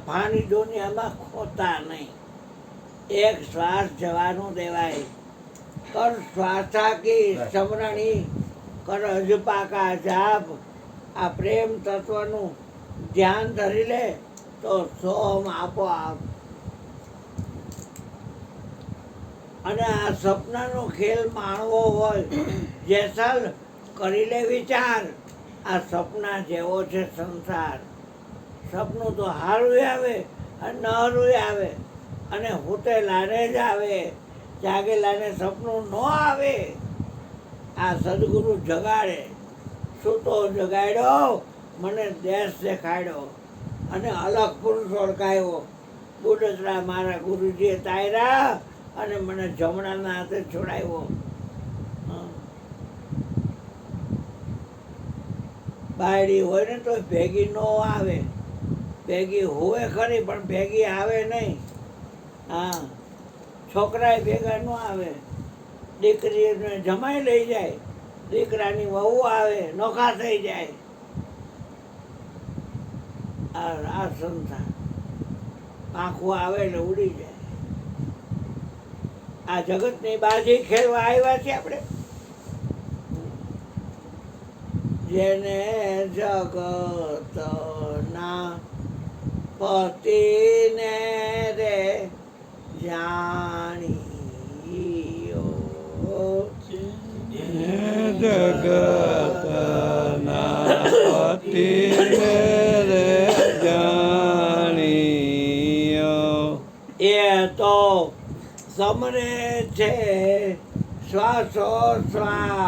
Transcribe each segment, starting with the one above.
ફાની દુનિયામાં ખોતા નહીં. એક શ્વાસ જવાનું દેવાય. કર શ્વાસા કી સમરણી કર અજપાકા જાપ. આ પ્રેમ તત્વનું ધ્યાન ધરી લે તો સોમ આપોઆપ. અને આ સપનાનો ખેલ માણવો હોય જેસલ કરી લે વિચાર. આ સપના જેવો છે સંસાર. સપનું તો હારું આવે અને ન હારું આવે, અને હુતેલાને જ આવે, જાગેલાને સપનું ન આવે. આ સદગુરુ જગાડે, સૂતો જગાડ્યો, મને દેશ દેખાડ્યો, અને અલગ પુરુષ ઓળખાયો. બુડતરા મારા ગુરુજીએ તાયરા, અને મને જમણાના હાથે છોડાવ્યો. બાયડી હોય ને તો ભેગી ન આવે. ભેગી હોય ખરી પણ ભેગી આવે નહીં. હા, છોકરાએ ભેગા ન આવે. દીકરીને જમાઈ લઈ જાય, દીકરાની વહુ આવે, નોખા થઈ જાય. આ સંસાર આંખું આવે એટલે ઉડી જાય. આ જગતની બાજી ખેલવા આવ્યા છે આપણે. જેને જગતના પતિને રે જાણીયો. જગતના પતિને રે જાણીયો. એ તો સમરે છે શ્વાસોશ્વાસ.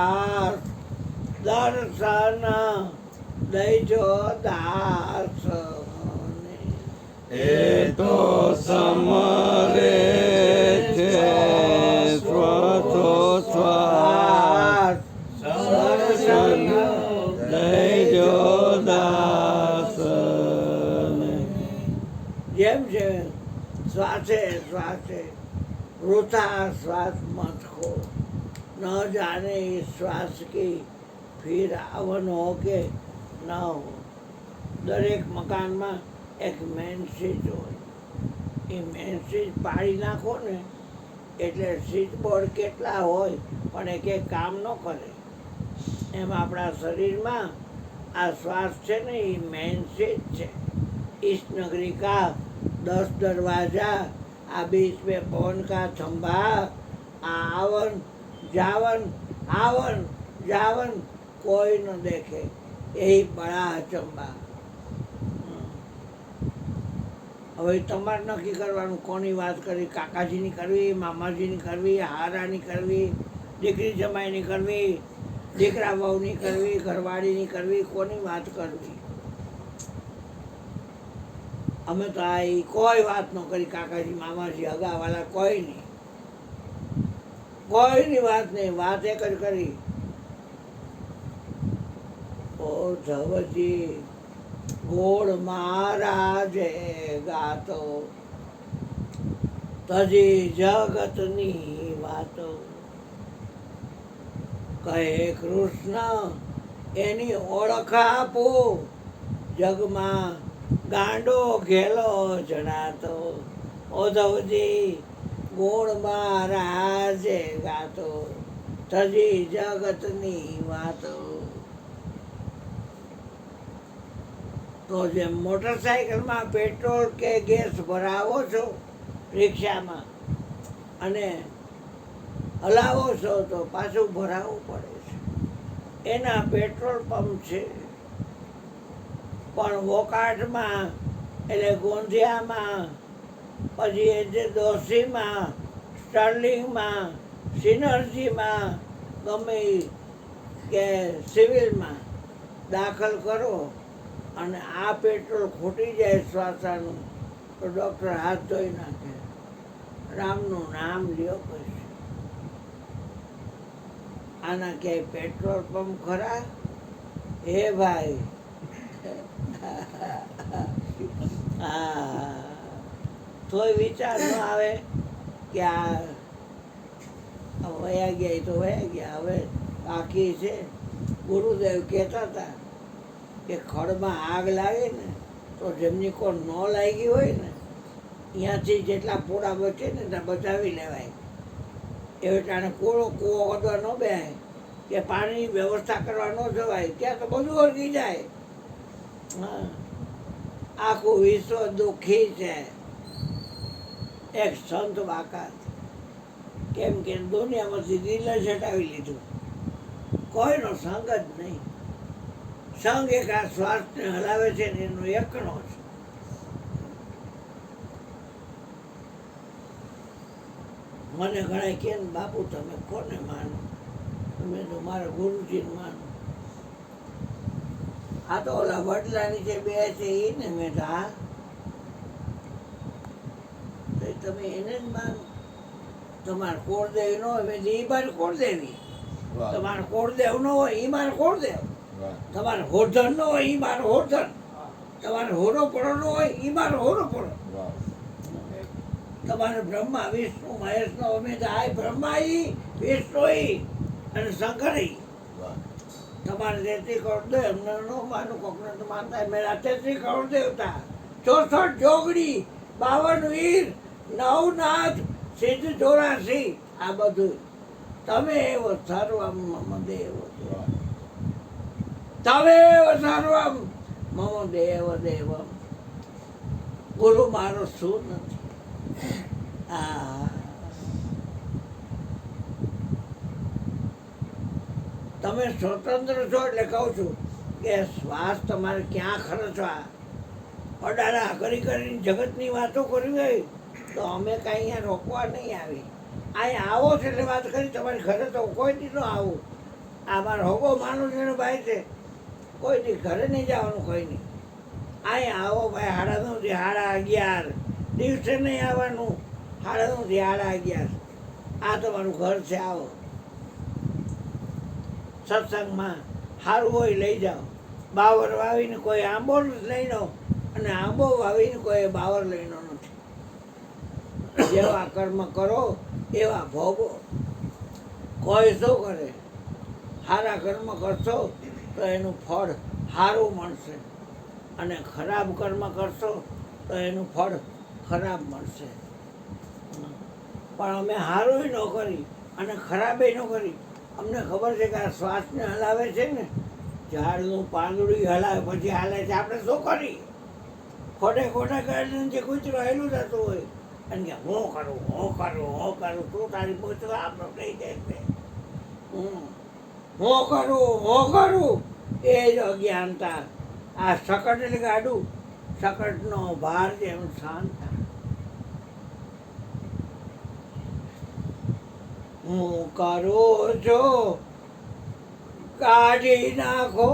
દર્શન દઈજો દાસ. એ તો સમરે છે શ્વાસોશ્વાસ. દર્શન દઈજો દાસને. જેમ છે શ્વાસે શ્વાસે વૃથા શ્વાસ મત ખો. ન જાને શ્વાસ કી ફિર આવન હો કે ન હો. દરેક મકાનમાં એક મેન સ્વિચ હોય. એ મેન સ્વિચ પાડી નાખો ને એટલે સ્વિચ બોર્ડ કેટલા હોય પણ એક કામ ન કરે. એમ આપણા શરીરમાં આ શ્વાસ છે ને એ મેન સ્વિચ છે. ઈશ નગરી કા 10 દરવાજા, આ बीच में पवन का थंभा. આ આવન જાવન આવન જાવન કોઈ ન દેખે, એ બડા અચંબા. હવે તમારે નક્કી કરવાનું કોની વાત કરવી. કાકાજીની કરવી, મામાજીની કરવી, હારાની કરવી, દીકરી જમાઈની કરવી, દીકરા વહુની કરવી, ઘરવાળીની કરવી, કોની વાત કરવી. અમે તો આ કોઈ વાત ન કરી. કાકાજી મામાજી હગાવાલા કોઈ નહીં, કોઈની વાત નહીં. વાત એક જ કરી. ઓ ધવજી ગોળ મહારાજે ગાતો, તજી જગતની વાતો. કહે કૃષ્ણ એની ઓળખ આપો, જગમાં ગાંડો ઘેલો જણાતો. ઓધવજી ગુણ મહારાજે ગાતો, તજી જગતની વાતો. તો જેમ મોટરસાઇકલમાં પેટ્રોલ કે ગેસ ભરાવો છો રિક્ષામાં અને હલાવો છો તો પાછું ભરાવવું પડે છે. એના પેટ્રોલ પંપ છે. પણ વોકાટમાં એટલે ગોંધિયામાં, પછી એ જે દોશીમાં, સ્ટર્લિંગમાં, સિનર્જીમાં, ગમે કે સિવિલમાં દાખલ કરો અને આ પેટ્રોલ ખૂટી જાય શ્વાસાનું તો ડૉક્ટર હાથ ધોઈ નાખે. રામનું નામ લ્યો પછી. આના ક્યાંય પેટ્રોલ પંપ ખરા? હે ભાઈ, હા, તોય વિચાર ન આવે કે આ વયા ગયા તો વયા ગયા. હવે બાકી છે. ગુરુદેવ કહેતા હતા કે ખડમાં આગ લાગે ને તો જેમની કોઈ ન લાગી હોય ને અહીંયાથી જેટલા પોળા બચે ને ત્યાં બચાવી લેવાય. એવી ટાણે કોળો કૂવો ખોદવા ન બેહાય કે પાણીની વ્યવસ્થા કરવા ન જવાય, ત્યાં તો બધું ઓળખી જાય. હા, આખું વિશ્વ દુઃખી છે. એક સંત બાકાત, કેમ કે દુનિયામાંથી દિલ જ હટાવી લીધું, કોઈનો સંગ જ નહીં. સંગ એક આ શ્વાસને હલાવે છે ને એનો એકનો છે. મને ઘણા કહે ને, બાપુ તમે કોને માનો? તમે તો મારા ગુરુજીને માનો. આ તો ઓલા વડલા નીચે બે છે એ ને. મેં તો હા, તમે એને જ માનો? તમારે કોળદેવ ન હોય મેં એ મારે કોળદેવી. તમારે કોળદેવ ન હોય એ મારે કોળદેવ. તમારે હોરધન ન હોય એ મારો હોરધન. તમારે હોરો પડો ન હોય એ મારો હોરો પડો. તમારે બ્રહ્મા વિષ્ણુ મહેશ નો અમે આ બ્રહ્મા ઈ વિષ્ણુ ઈ અને શંકર ઈ. તમારે 33 કરોડ દે એમને ન માનું, કોકને તો માનતા. મેરા 33 કરોડ દેવતા, 64 જોગડી, 52 વીર, 9 નાથ, સિદ્ધ 84. આ બધું તમે એવો સર્વમ મમ દેવ. તમે એવો સર્વમ મમ દેવ દેવમ. ગુરુ મારો શું નથી. તમે સ્વતંત્ર છો એટલે કહું છું કે શ્વાસ તમારે ક્યાં ખર્ચવા. અડાડા કરી કરીને જગતની વાતો કરવી હોય તો અમે કાંઈ અહીંયા રોકવા નહીં આવી. અહીંયા આવો છે એટલે વાત કરી. તમારી ઘરે તો કોઈ દી ન આવું. આ મારો હોગો માનું છે ભાઈ છે, કોઈ દી ઘરે નહીં જવાનું, કોઈ નહીં. અહીંયા આવો ભાઈ 9:30 11:30 દિવસે નહીં આવવાનું. 9:30 11:30 આ તમારું ઘર છે. આવો સત્સંગમાં સારું હોય લઈ જાઓ. બાવર વાવીને કોઈ આંબો લઈ લો અને આંબો વાવીને કોઈ બાવર લઈનો નથી. જેવા કર્મ કરો એવા ભોગો. કોઈ શું કરે? સારા કર્મ કરશો તો એનું ફળ સારું મળશે, અને ખરાબ કર્મ કરશો તો એનું ફળ ખરાબ મળશે. પણ અમે સારું ન કરી અને ખરાબે ન કરી. અમને ખબર છે કે આ શ્વાસને હલાવે છે ને, ઝાડનું પાંદડું હલાવે પછી હાલે છે. આપણે શું કરી? ખોટે ખોટા કરીને જે કૂતરું હેલું જતું હોય અને કે હું કરું હું કરું હું કરું, તું તારી પૂછવું આપણો કહી જાય છે. હું કરું એ જ અજ્ઞાનતા. આ સકટ એટલે ગાડું, સકટનો ભાર જેમ શાંતા. હું કરું છું કાઢી નાખો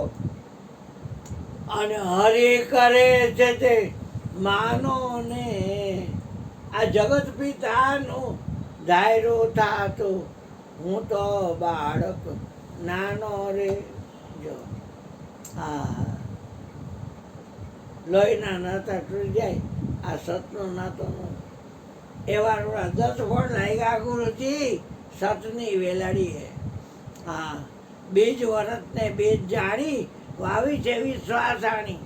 અને હરી કરે છે તે માનો ને. આ જગત પિતાનું ધાયરું થાતું, હું તો બાળક નાનો રે જો. હા, લોહીના નાતા તૂટી જાય, આ સતનો નાતો ન. એવા 10 ફળ લાગ્યા ગુરુજી સતની વેલાડીએ. હા, બીજ વરતને બીજ જાણી વાવી છે વિશ્વાસાણી.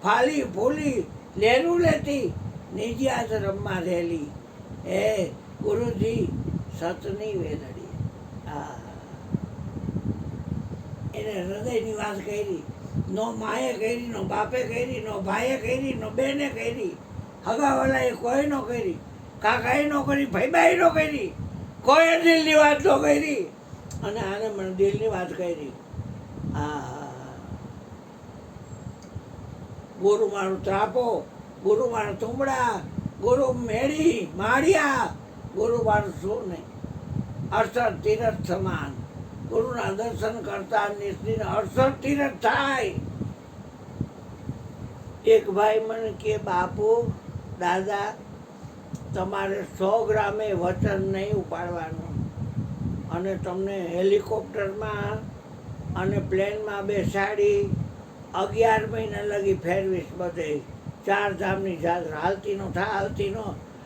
ફાલી ફૂલી લેરું લેતી નિજ્યાત રમવા રહેલી. હે ગુરુજી સતની વેલડી. હા, એને હૃદયની વાત કરી. નો માએ કરી, નો બાપે કરી, નો ભાઈએ કરી, નો બેને કરી, હગાવાલાએ કોઈ નો કરી, કાકાએ નો કરી, ભાઈબાઈ નો કરી, કોઈ દિલની વાત નો કરી. અને આને મને દિલની વાત કરી. હા, ગુરુ મારું ત્રાપો, ગુરુ મારું તુંબડા, ગુરુ મેળી માળિયા, ગુરુ મારું શું નહીં. 68 તીરથ સમાન. ગુરુના દર્શન કરતા નિશ્ચિત 68 તીરથ થાય. એક ભાઈ મને કે બાપુ દાદા તમારે 100 ગ્રામે વચન નહીં ઉપાડવાનું, અને તમને હેલિકોપ્ટરમાં અને પ્લેનમાં બેસાડી 11 મહિના લગી ફેરવીશ બધે. 4 ધામની જાત્રા હાલતી નો થા હાલતી નો.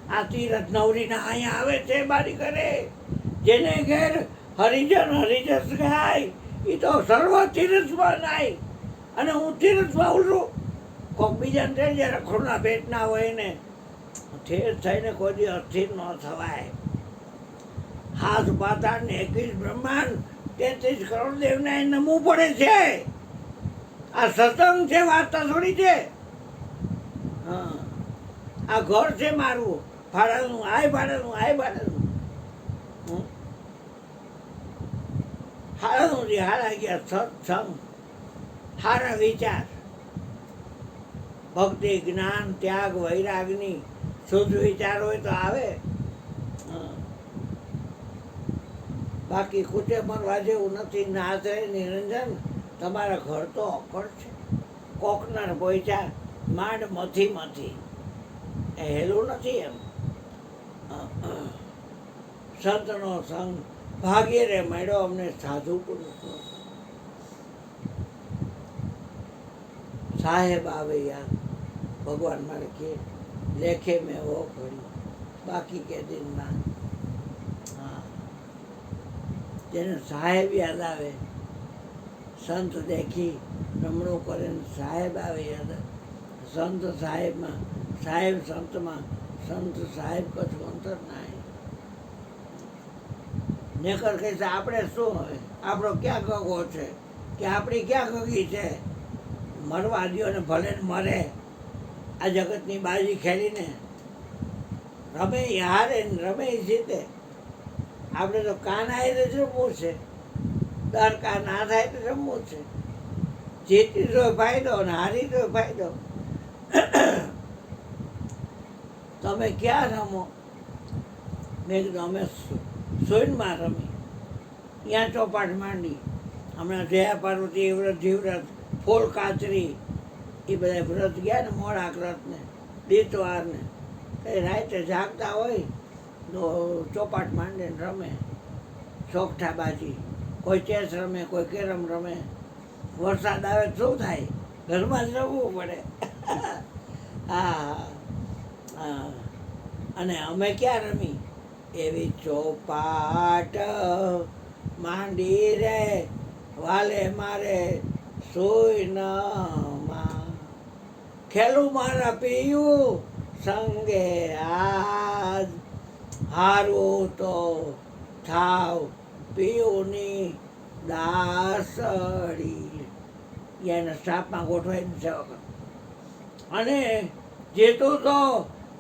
આ તીરથ નવરીના અહીંયા આવે છે મારી ઘરે. જેને ઘેર હરિજસ ગાય એ તો સર્વ તીરથમાં નાય. અને હું તીરથમાં ઉલરું. કોક બીજાને થઈ જાય રખોડના પેટના હોય ને ઠેર થઈને કોઈ દી અસ્થિર ન થવાય. હાથ પાતાળ ને 21 બ્રહ્માંડ 33 કરોડ દેવને અહીં નમવું પડે છે. આ સત્સંગ છે, વાર્તા થોડી છે. હા, આ ઘર છે મારું, ભાડાનું, આય ભાડાનું, આય ભાડાનું. હારાનું જે હારા ગયા સત્સંગ, હારા વિચાર, ભક્તિ, જ્ઞાન, ત્યાગ, વૈરાગની શુદ્ધ વિચાર હોય તો આવે. બાકી કુટે મરવા જેવું નથી. નાચે નિરંજન તમારા ઘર તો અકળ છે. કોકનર પોઈચા માંડ મથી એ હેલું નથી. એમ સંતનો સંગ ભાગ્ય રે મળ્યો અમને સાધુ પુરુષનો. સાહેબ આવે યાર, ભગવાન મારે કે લેખે મેં વો ઘડી બાકી કે દિન ના. હા, જેને સાહેબ યાદ આવે, સંત દેખી રમણું કરે ને સાહેબ આવે યાદ. સંત સાહેબમાં, સાહેબ સંતમાં, સંત સાહેબ કશું અંતર ના. નેકર કહે છે આપણે શું હવે, આપણો ક્યાં ગગો છે કે આપણી ક્યાં ગગી છે. મરવા દો ને ભલે ને મરે. આ જગતની બાજી ખેલીને રમે હારે ને રમે જીતે. આપણે તો કાન આવે તો રમવું છે, દર કા ના થાય તો રમવું છે. જીતી તો ફાયદો ને હારી તો ફાયદો. તમે ક્યાં રમો? મેં કીધું અમે સોઈનમાં રમી. ત્યાં ચોપાટ માંડી. હમણાં જયા પાર્વતી વ્રત, જીવવ્રત, ફોલ કાચરી એ બધા વ્રત ગયા ને, મોડા વ્રતને, દીતવારને. એ રાતે જાગતા હોય તો ચોપાટ માંડે ને રમે. ચોકઠા બાજી, કોઈ ચેસ રમે, કોઈ કેરમ રમે. વરસાદ આવે શું થાય? ઘરમાં જ રમવું પડે. હા હા. અને અમે ક્યાં રમી? એવી ચોપાટ માંડી રે વાલે મારે સોઈનમાં. ખેલું મારા પીયું સંગે આજ, હારું તો થાવ પીયુંની દાસડી. એના સ્ટાફમાં ગોઠવાઈને સેવા કરો. અને જેતું તો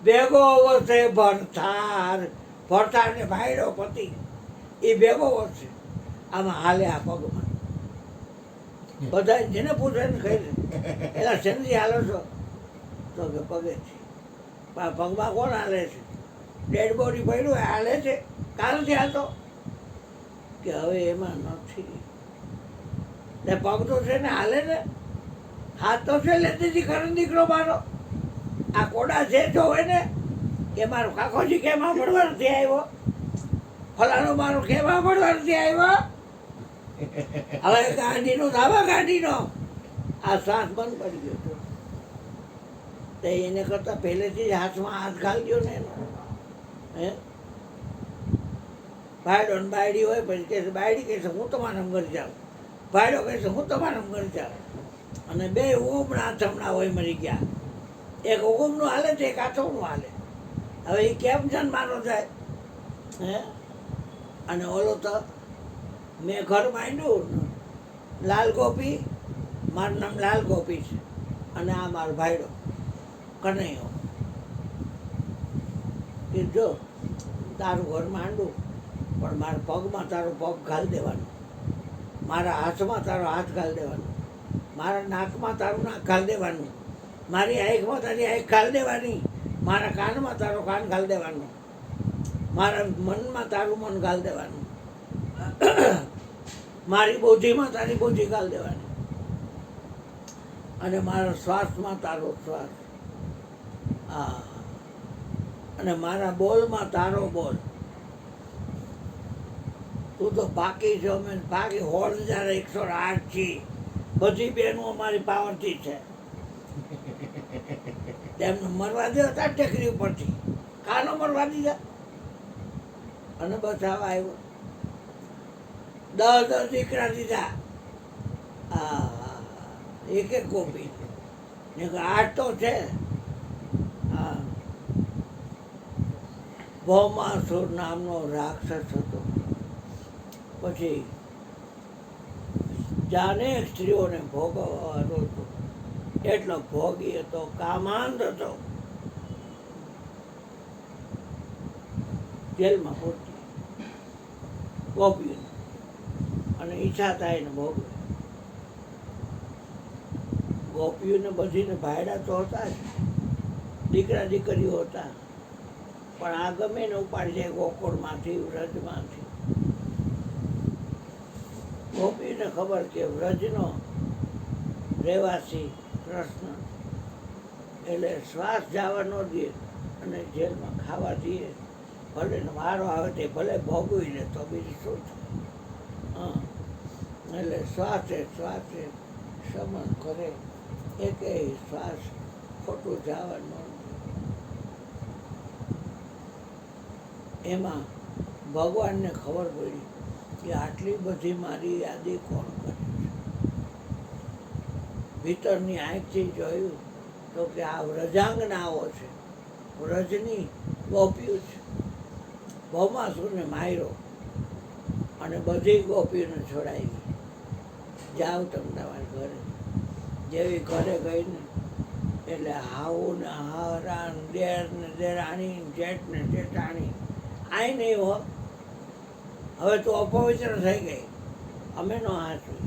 ભેગો વસે ભરથાર. ભરથાર ને ભાઈડો પતિ એ ભેગો વસે. આમાં હાલે આ પગમાં. બધા જેને પૂછે ને કહી દે એલા શેનથી હાલો છો? તો કે પગેથી. પગમાં કોણ હાલે છે? ડેડ બોડી પડ્યું હાલે છે. કાલથી હાલતો કે હવે એમાં નથી. ને પગ તો છે ને હાલે ને, હાથ તો છે લેતીથી ખરો દીકરો મારો. આ કોડા છે જો હોય ને કે મારો કાકોજી કેમાં ભણવા નથી આવ્યો, ફલાણો મારો કેમાં ભણવા નથી આવ્યો. હવે ગાંધીનો ધાબા ગાંધીનો આ શ્વાસ બંધ પડી ગયો હતો. તો એને કરતાં પહેલેથી જ હાથમાં હાથ ઘાલજો ને એનો. હે ભાઈડો ને બાયડી હોય, પછી કહે છે બાયડી કહે છે હું તમારા ઘર જાઉં, ભાઈડો કહે છે હું તમારા ઘર જાઉં. અને બે ઉગમણા આથમણા હોય મરી ગયા. એક ઉગમનું હાલે છે, એક આથમનું હાલે. હવે એ કેમ જન્માનો જાય? હે અને ઓલો તો મેં ઘર માંડ્યું લાલ ગોપી, મારું નામ લાલ ગોપી છે, અને આ મારો ભાઈડો કનૈયો. કીધો તારું ઘર માંડું પણ મારા પગમાં તારો પગ ઘાલ દેવાનો, મારા હાથમાં તારો હાથ ઘાલ દેવાનો, મારા નાકમાં તારું નાક ઘાલ દેવાનું, મારી આંખમાં તારી આંખ ઘાલ દેવાની, મારા કાનમાં તારો કાન ઘાલ દેવાનો, મારા મનમાં તારું મન ઘાલ દેવાનું, મારી બુદ્ધિમાં તારી બુદ્ધિ ઘાલ દેવાની, અને મારા શ્વાસમાં તારો શ્વાસ. હા, અને મારા બોલમાં તારો બોલ. તું તો બાકી છો, અમે બાકી 16,108 છી. બધી બહેનો અમારી પાવરથી છે. તેમને મરવા દે હતા ટેકરી ઉપરથી, કાનો મરવા દીધા. અને બચાવવા આવ્યો. 10 દીકરા દીધા. એક એક ગોપી ને કે આઠ તો છે. હા, ભૌમાસુર નામનો રાક્ષસ હતો. પછી જાને સ્ત્રીઓને ભોગવવાનો હતો, એટલો ભોગી હતો, કામાંધ હતો. જેલમાં પૂરતી ગોપીઓને અને ઈચ્છા થાય ને ભોગવે. ગોપીઓને બધીને ભાયડા તો હતા જ, દીકરા દીકરીઓ હતા, પણ આ ગમે ને ઉપાડી જાય ગોકુળમાંથી, વ્રજમાંથી. ગોપીને ખબર કે વ્રજનો રહેવાસી કૃષ્ણ, એટલે શ્વાસ જવા ન દે અને જેલમાં ખાવા દે. ભલે ને વારો આવે તે ભલે ભોગવી લે તો બીજું શું થાય. એટલે શ્વાસે શ્વાસે શમન કરે, એકે શ્વાસ ખોટું જવા ન દે. એમાં ભગવાનને ખબર પડી કે આટલી બધી મારી યાદી કોણ કરે છે. ભીતરની આંખથી જોયું તો કે આ વ્રજાંગનાઓ છે, વ્રજની ગોપીઓ છે. ભૌમાસુરને માર્યો અને બધી ગોપીઓને છોડાવી ગઈ. જાઓ તમે તમારા ઘરે. જેવી ઘરે ગઈ ને એટલે હાવું ને હારા ને દેર ને દેરાણી, જેઠ ને જેઠાણી આય નહીં હો. હવે તો અપવિત્ર થઈ ગઈ, અમે નો હાચવી.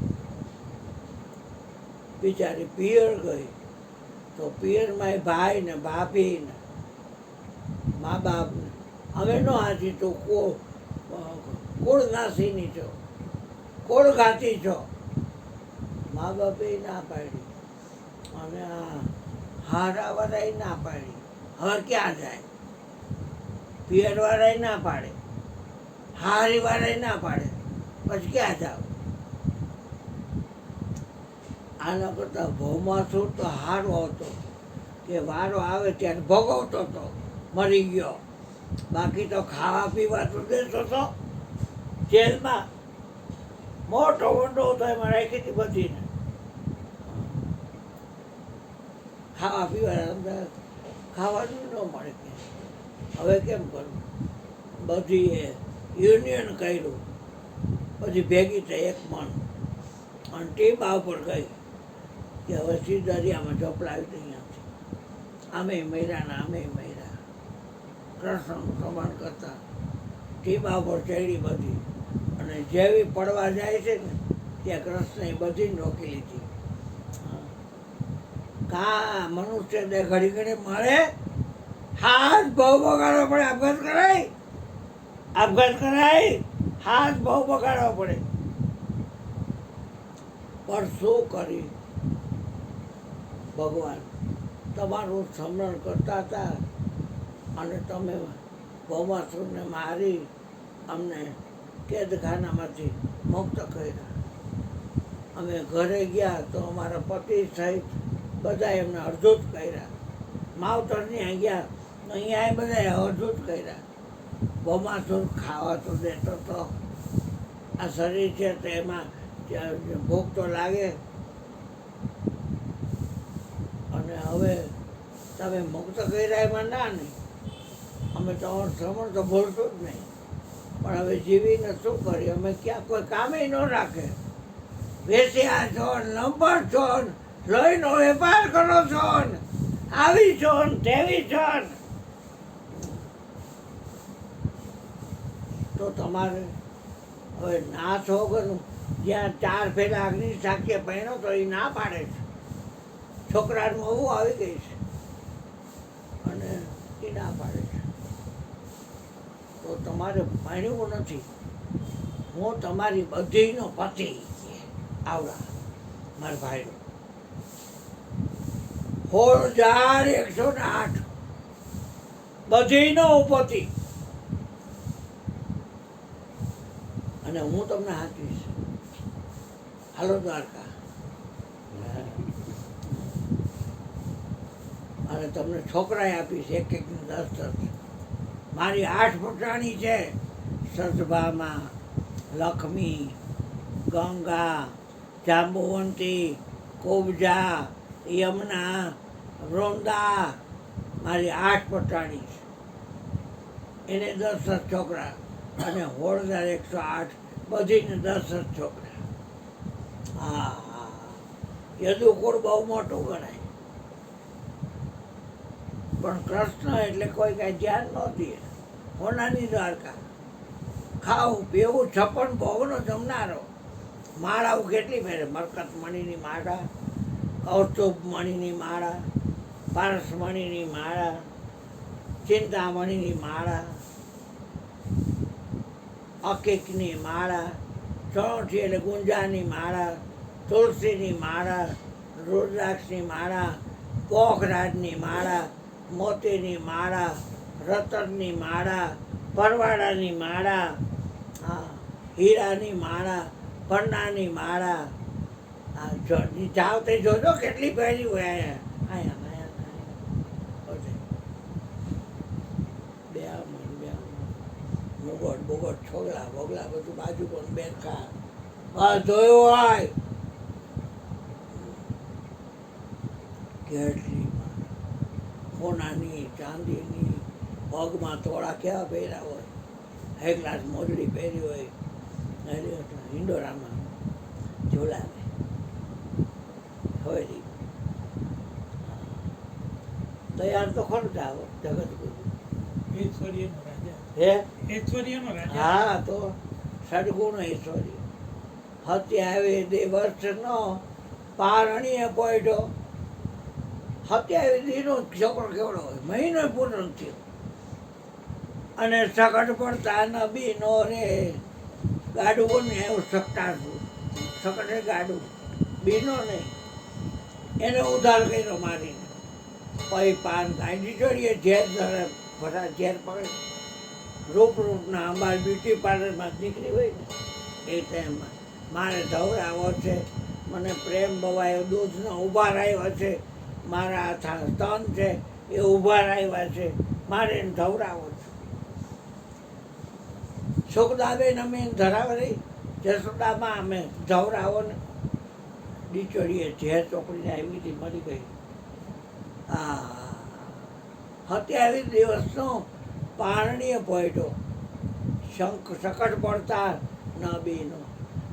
બિચારી પિયર ગઈ તો પિયરમાં ભાઈ ને ભાભી ને મા બાપ ને અમે નો હાચી. તો કુળ નાસીની છો, કુળ ઘાતી છો. મા બાપે ના પાડી અને આ હારાવાળાએ ના પાડી. હવે ક્યાં જાય? પિયરવાળાએ ના પાડે, હારીવાળાએ ના પાડે, પછી ક્યાં જાવ? આના કરતાં ભૌમાસુર તો હારો હતો કે વારો આવે ત્યારે ભોગવતો હતો, મરી ગયો. બાકી તો ખાવા પીવા તો દેતો હતો. જેલમાં મોટો વંડો હતો, એમાં રાખી હતી બધીને. ખાવા પીવા ખાવાનું ન મળે. હવે કેમ કરવું? બધીએ યુનિયન કર્યું, પછી ભેગી થઈ એક મન અને ટીમ આ ઉપર ગઈ કે હવે દરિયામાં ઝોપલાવી દઈએ. આમે મર્યા ને આમે મર્યા. કૃષ્ણનું સમાન કરતા ટીમા ઉપર ચડી બધી, અને જેવી પડવા જાય છે ને ત્યાં કૃષ્ણએ બધીને રોકી લીધી. કા મનુષ્યને ઘડી ઘડી મળે, હાથ બહુ બગાડવો પડે. આપઘાત કરાય, આપઘાત કરાય, હાથ બહુ બગાડવો પડે. પણ શું કરી? ભગવાન તમારું સ્મરણ કરતા હતા અને તમે ભૌમાસુરને મારી અમને કેદખાનામાંથી મુક્ત કર્યા. અમે ઘરે ગયા તો અમારા પતિ સહિત બધા એમને અડધૂત કર્યા. માવતરની અહીં ગયા તો અહીંયા બધા અડધૂત કર્યા. ભૌમાસુર ખાવા તો દેતો તો. આ શરીર છે તો એમાં ભૂખ તો લાગે. અને હવે તમે મુક્ત કર્યા એમાં ના નહીં. અમે તમારું શ્રવણ તો ભૂલશું જ નહીં, પણ હવે જીવીને શું કરીએ? અમે ક્યાં કોઈ કામે ન રાખે. વેચ્યા છો, લંબર છો, લોહીનો વેપાર કરો છો, આવી છો તેવી છો. તો તમારે હવે નાથ વગરનું જ્યાં 4 ફેરા અગ્નિ સાક્ષી પહેણો તો એ ના પાડે છે. છોકરાનું બહુ આવી ગઈ છે અને એ ના પાડે છે. તો તમારે ભણ્યું નથી. હું તમારી બધીનો પતિ આવડા મારા ભાઈનો 16,108 બધીનો પતિ, અને હું તમને હાચવીશ. હાલો દ્વારકા. અને તમને છોકરાએ આપીશ, એક 10. મારી 8 પુત્રાણી છે. સતભામાં, લક્ષ્મી, ગંગા, જાંબુવંતી, કુબજા, યમુના, વૃંદા મારી 8 પટાણી છે. એને 10 છોકરા અને હોળદાર 108 બધીને 10 છોકરા. હા, યદુકુળ બહુ મોટું ગણાય. પણ કૃષ્ણ એટલે કોઈ કાંઈ ધ્યાન ન દે. હોનાની દ્વારકા, ખાવું પીવું 56 ભોગનો જમનારો. માળાઓ કેટલી ફેરે, મરકત મણીની માળા, કૌસ્તુભ મણીની માળા, પારસ મણીની માળા, ચિંતામણીની માળા, અકીકની માળા, ચણોઠી એટલે ગુંજાની માળા, તુલસીની માળા, રુદ્રાક્ષની માળા, પોખરાજની માળા, મોતીની માળા, રતનની માળા, પરવાળાની માળા, હા, હીરાની માળા, પન્નાની માળા. જાવ તે જોજો કેટલી પહેરી હોય મુગટ બુગટ છોગલા બોગલા બધું બાજુ પણ બેઠા બસ જોયું હોય. કેટલી સોનાની ચાંદીની, પગમાં તોળા કેવા પહેર્યા હોય, એક ગ્લાસ મોજડી પહેરી હોય, હિંડોરામાં ઝોલાવે હોય. તૈયાર તો ખરું જ આવો જગતગુરુ. હે હા, તો સદગુણ ઐશ્વર્ય. 27 વર્ષનો પારણીએ પોઈડો. 27 દીનો છોકરો કેવડો હોય, મહિનો પૂર્ણ થયો. અને સગડ પડતા નબી નો રે ગાડું કોને એવું શકતા છું. સગડે ગાડું બીનો નહીં, એને ઉધાર કર્યો મારીને. પૈ પાન કાઢી જોડીએ ઝેર ધરે ભરા ઝેર પકડે. રૂપના અમારી બ્યુટી પાર્લરમાં નીકળી હોય ને એ ટાઈમમાં મારે ધવરાવો છે, મને પ્રેમ બવાયો, દૂધનો ઉભાર આવ્યો છે, મારા સ્તન છે એ ઉભાર આવ્યા છે, મારે એને ધવરાવો છે. સુખદાબેન અમે ધરાવે રહી, જસોદામાં અમે ધવરાવો ને ડીચોડીએ ઝેર ચોપડીને આવી હતી, મરી ગઈ. હા, 27 દિવસનો પારણીય પોઈટો. શંખ સકટ પડતા ન બીનો.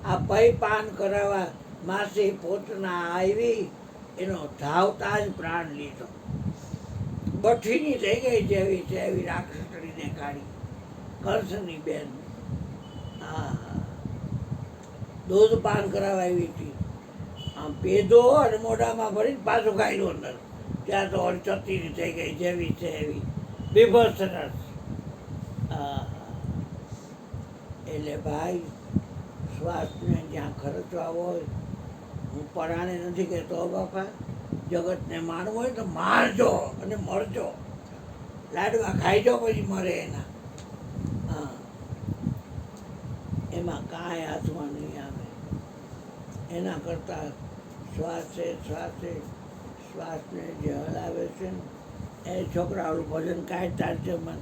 આ પૈ પાન કરાવવા માસી પોતના આવી, એનો ધાવતા જ પ્રાણ લીધો. બઠીની થઈ ગઈ જેવી છે એવી રાક્ષસડીને કાઢી, કંસની બેન. હા, દૂધ પાન કરાવવા આવી હતી. આમ પેધો અને મોઢામાં ભરીને પાછું ગાયલું અંદર. ત્યાં તો ચતીની થઈ ગઈ જેવી છે એવી, બીભત્સ રસ. એટલે ભાઈ, શ્વાસને જ્યાં ખર્ચવા હોય, હું પરાણે નથી કહેતો બાપા, જગતને માનવું હોય તો મારજો અને મરજો. લાડવા ખાઈજો પછી મરે એના. હા, એમાં કાંઈ હાથમાં નહીં આવે. એના કરતાં શ્વાસે શ્વાસને જે હલાવે છે ને એ છોકરાઓનું ભજન કાઢતા છે મન.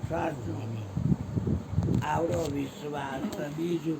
શ્વાસનો આવડો વિશ્વાસ. બીજું